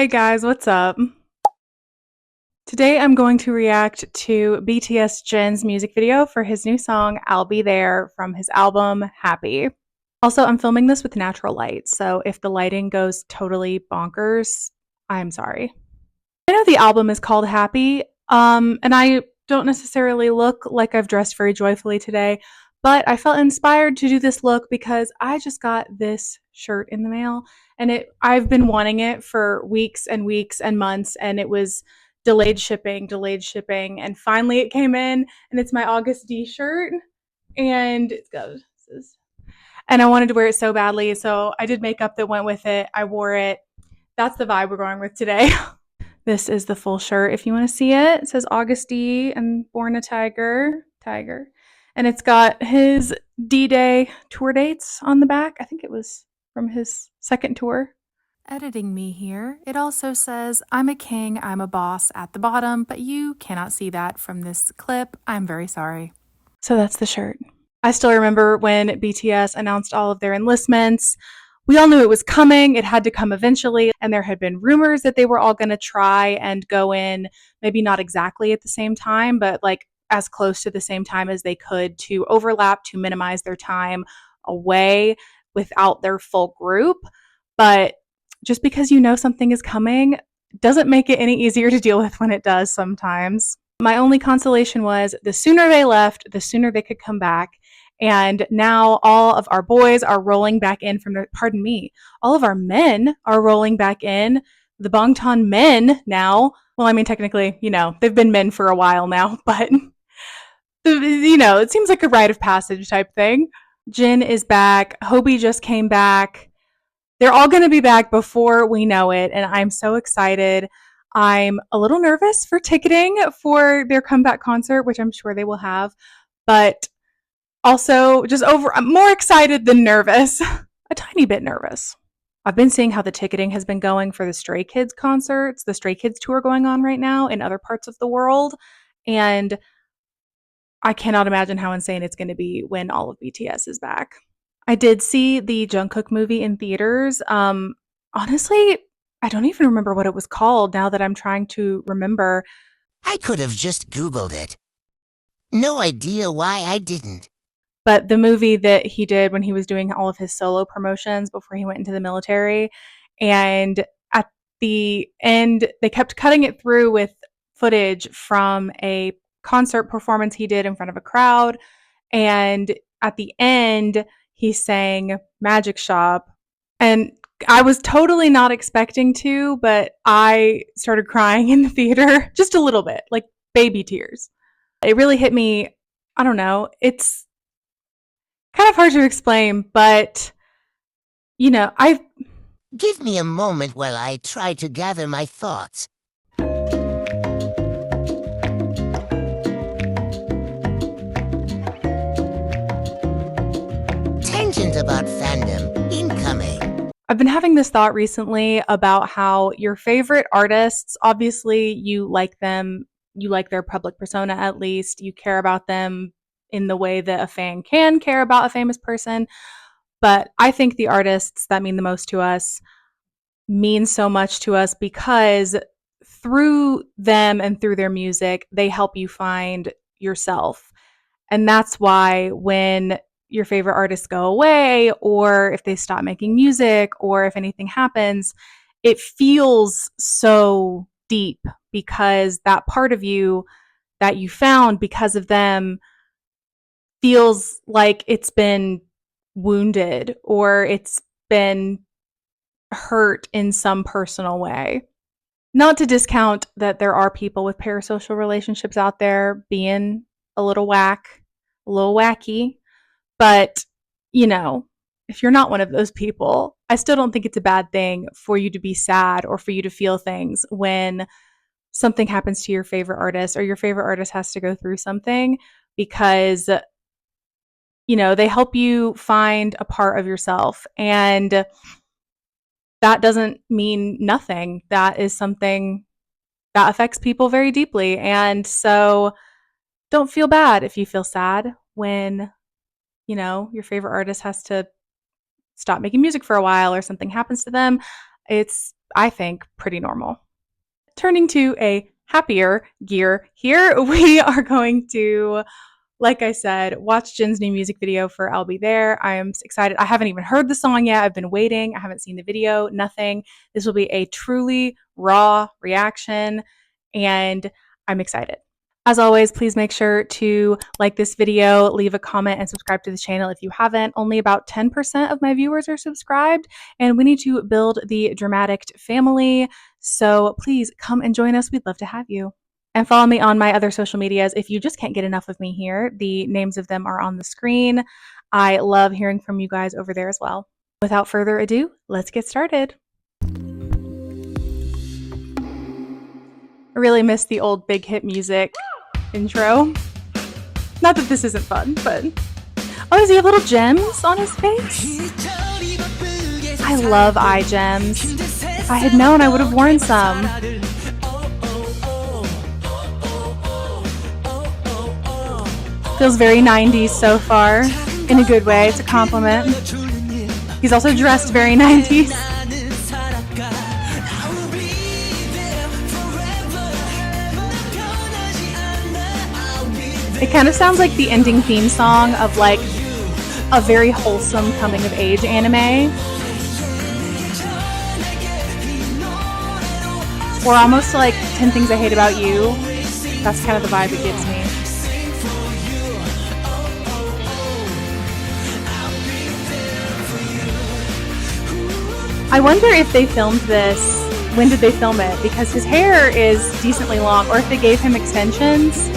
Hey guys, what's up? Today I'm going to react to BTS Jin's music video for his new song I'll Be There from his album Happy. Also, I'm filming this with natural light, so if the lighting goes totally bonkers, I'm sorry. I know the album is called Happy, and I don't necessarily look like I've dressed very joyfully today, but I felt inspired to do this look because I just got this shirt in the mail, and I've been wanting it for weeks and weeks and months, and it was delayed shipping, and finally it came in, and it's my August D shirt, and it's got this, and I wanted to wear it so badly, so I did makeup that went with it. I wore it. That's the vibe we're going with today. This is the full shirt if you want to see it. It says August D and Born a Tiger. Tiger. And it's got his D-Day tour dates on the back. I think it was from his second tour. Editing me here. It also says, I'm a king, I'm a boss at the bottom, but you cannot see that from this clip. I'm very sorry. So that's the shirt. I still remember when BTS announced all of their enlistments. We all knew it was coming. It had to come eventually. And there had been rumors that they were all going to try and go in, maybe not exactly at the same time, but like as close to the same time as they could to overlap to minimize their time away without their full group. But just because you know something is coming doesn't make it any easier to deal with when it does sometimes. My only consolation was the sooner they left, the sooner they could come back. And now all of our boys are rolling back in from pardon me, all of our men are rolling back in. The Bangtan men now, well, I mean, technically, they've been men for a while now, but, it seems like a rite of passage type thing. Jin is back. Hybe just came back. They're all going to be back before we know it. And I'm so excited. I'm a little nervous for ticketing for their comeback concert, which I'm sure they will have, but also I'm more excited than nervous, a tiny bit nervous. I've been seeing how the ticketing has been going for the Stray Kids concerts, the Stray Kids tour going on right now in other parts of the world, and I cannot imagine how insane it's going to be when all of BTS is back. I did see the Jungkook movie in theaters. Honestly, I don't even remember what it was called now that I'm trying to remember. I could have just Googled it. No idea why I didn't. But the movie that he did when he was doing all of his solo promotions before he went into the military, and at the end, they kept cutting it through with footage from a concert performance he did in front of a crowd. And at the end, he sang Magic Shop. And I was totally not expecting to, but I started crying in the theater just a little bit, like baby tears. It really hit me. I don't know. It's kind of hard to explain, but I Give me a moment while I try to gather my thoughts. Tangent about fandom incoming. I've been having this thought recently about how your favorite artists, obviously you like them, you like their public persona at least, you care about them in the way that a fan can care about a famous person, but I think the artists that mean the most to us mean so much to us because through them and through their music, they help you find yourself. And that's why when your favorite artists go away, or if they stop making music, or if anything happens, it feels so deep because that part of you that you found because of them feels like it's been wounded or it's been hurt in some personal way. Not to discount that there are people with parasocial relationships out there being a little a little wacky, but if you're not one of those people, I still don't think it's a bad thing for you to be sad or for you to feel things when something happens to your favorite artist or your favorite artist has to go through something because they help you find a part of yourself, and that doesn't mean nothing. That is something that affects people very deeply. And so don't feel bad if you feel sad when, your favorite artist has to stop making music for a while or something happens to them. It's I think, pretty normal. Turning to a happier gear here, we are going to, like I said, watch Jin's new music video for I'll Be There. I am excited. I haven't even heard the song yet. I've been waiting. I haven't seen the video, nothing. This will be a truly raw reaction, and I'm excited. As always, please make sure to like this video, leave a comment, and subscribe to the channel if you haven't. Only about 10% of my viewers are subscribed, and we need to build the dramatic family. So please come and join us. We'd love to have you. And follow me on my other social medias if you just can't get enough of me here. The names of them are on the screen. I love hearing from you guys over there as well. Without further ado, let's get started. I really miss the old big hit music intro. Not that this isn't fun, but oh, does he have little gems on his face? I love eye gems. If I had known, I would have worn some. Feels very 90s so far, in a good way. It's a compliment. He's also dressed very 90s. It kind of sounds like the ending theme song of like a very wholesome coming of age anime. Or almost like 10 Things I Hate About You. That's kind of the vibe it gives me. I wonder if they filmed this, when did they film it? Because his hair is decently long, or if they gave him extensions.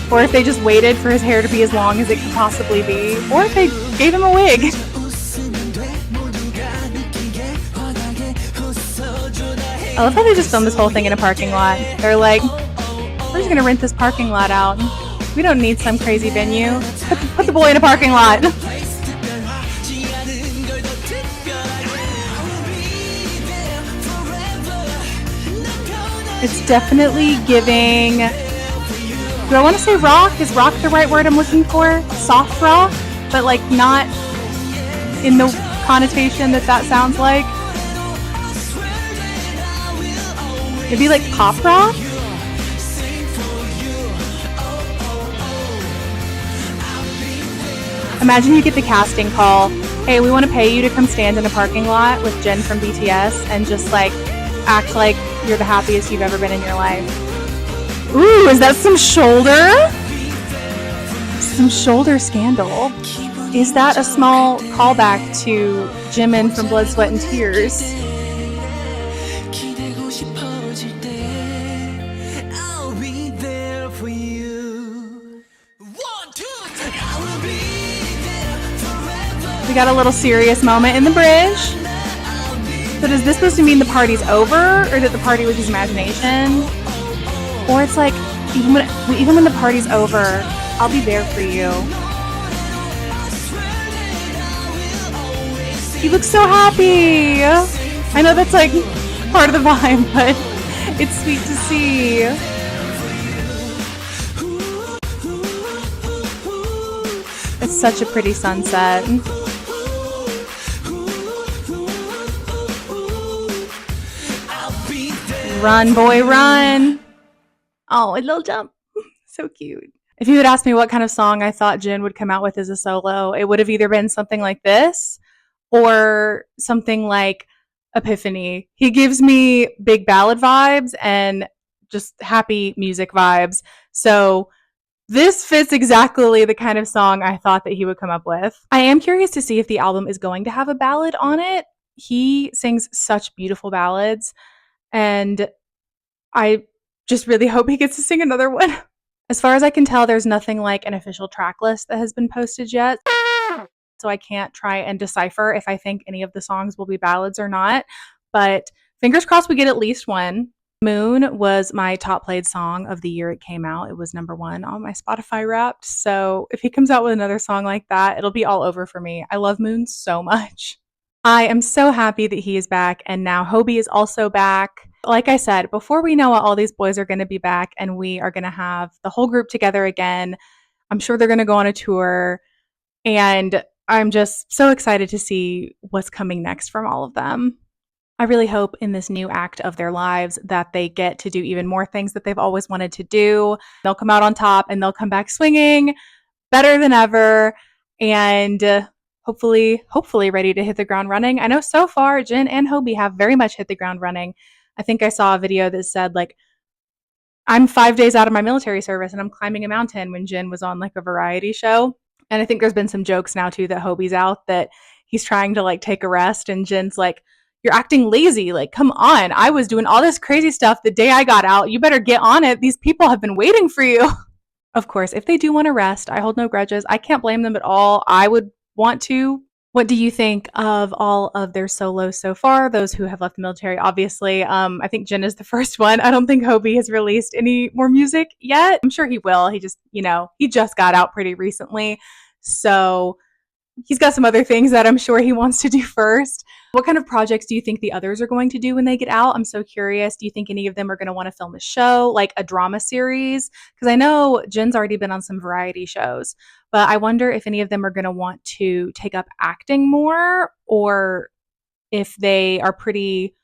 Or if they just waited for his hair to be as long as it could possibly be. Or if they gave him a wig. I love how they just filmed this whole thing in a parking lot. They're like, we're just gonna rent this parking lot out. We don't need some crazy venue. Put the boy in a parking lot. It's definitely giving... Do I want to say rock? Is rock the right word I'm looking for? Soft rock? But like not in the connotation that sounds like. Maybe like pop rock? Imagine you get the casting call. Hey, we want to pay you to come stand in a parking lot with Jin from BTS and just like act like you're the happiest you've ever been in your life. Ooh, is that some shoulder? Some shoulder scandal. Is that a small callback to Jimin from Blood, Sweat, and Tears? We got a little serious moment in the bridge. So is this supposed to mean the party's over, or that the party was his imagination? Or it's like, even when the party's over, I'll be there for you. He looks so happy. I know that's like part of the vibe, but it's sweet to see. It's such a pretty sunset. Run, boy, run. Oh, a little jump. So cute. If you had asked me what kind of song I thought Jin would come out with as a solo, it would have either been something like this or something like Epiphany. He gives me big ballad vibes and just happy music vibes. So this fits exactly the kind of song I thought that he would come up with. I am curious to see if the album is going to have a ballad on it. He sings such beautiful ballads, and I just really hope he gets to sing another one. As far as I can tell, there's nothing like an official track list that has been posted yet. So I can't try and decipher if I think any of the songs will be ballads or not. But fingers crossed we get at least one. Moon was my top played song of the year it came out. It was #1 on my Spotify Wrapped. So if he comes out with another song like that, it'll be all over for me. I love Moon so much. I am so happy that he is back, and now Hybe is also back. Like I said, before we know it, all these boys are going to be back, and we are going to have the whole group together again. I'm sure they're going to go on a tour, and I'm just so excited to see what's coming next from all of them. I really hope in this new act of their lives that they get to do even more things that they've always wanted to do. They'll come out on top and they'll come back swinging better than ever, and hopefully ready to hit the ground running. I know so far Jin and Hobie have very much hit the ground running. I think I saw a video that said like I'm 5 days out of my military service and I'm climbing a mountain when Jin was on like a variety show. And I think there's been some jokes now too that Hobie's out that he's trying to like take a rest and Jin's like, "You're acting lazy. Like, come on. I was doing all this crazy stuff the day I got out. You better get on it. These people have been waiting for you." Of course, if they do want to rest, I hold no grudges. I can't blame them at all. I would want to. What do you think of all of their solos so far? Those who have left the military, obviously. I think Jin is the first one. I don't think Hobie has released any more music yet. I'm sure he will. He just, he just got out pretty recently. So he's got some other things that I'm sure he wants to do first. What kind of projects do you think the others are going to do when they get out? I'm so curious. Do you think any of them are going to want to film a show, like a drama series? Because I know Jin's already been on some variety shows, but I wonder if any of them are going to want to take up acting more, or if they are pretty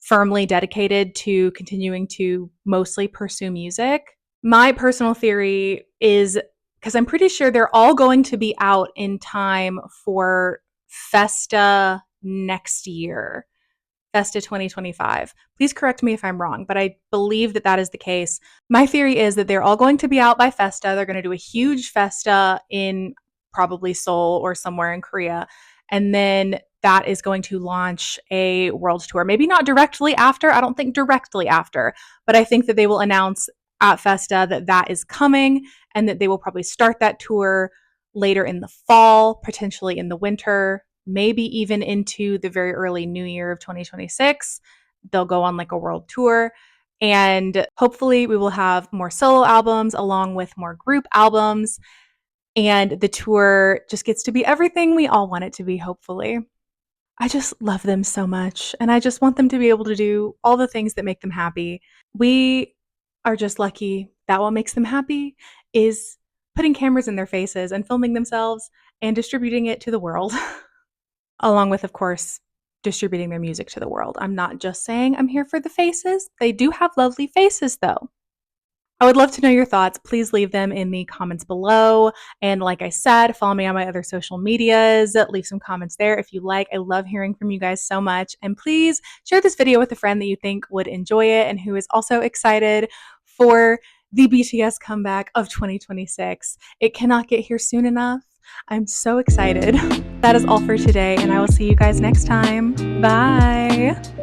firmly dedicated to continuing to mostly pursue music. My personal theory is, because I'm pretty sure they're all going to be out in time for Festa next year, Festa 2025. Please correct me if I'm wrong, but I believe that that is the case. My theory is that they're all going to be out by Festa. They're going to do a huge Festa in probably Seoul or somewhere in Korea. And then that is going to launch a world tour. Maybe not directly after. I don't think directly after, but I think that they will announce at Festa that that is coming, and that they will probably start that tour later in the fall, potentially in the winter, maybe even into the very early new year of 2026. They'll go on like a world tour. And hopefully, we will have more solo albums along with more group albums. And the tour just gets to be everything we all want it to be, hopefully. I just love them so much. And I just want them to be able to do all the things that make them happy. We are just lucky that what makes them happy is putting cameras in their faces and filming themselves and distributing it to the world, along with, of course, distributing their music to the world. I'm not just saying I'm here for the faces. They do have lovely faces, though. I would love to know your thoughts. Please leave them in the comments below. And like I said, follow me on my other social medias. Leave some comments there if you like. I love hearing from you guys so much. And please share this video with a friend that you think would enjoy it and who is also excited for the BTS comeback of 2026. It cannot get here soon enough. I'm so excited. That is all for today, and I will see you guys next time. Bye.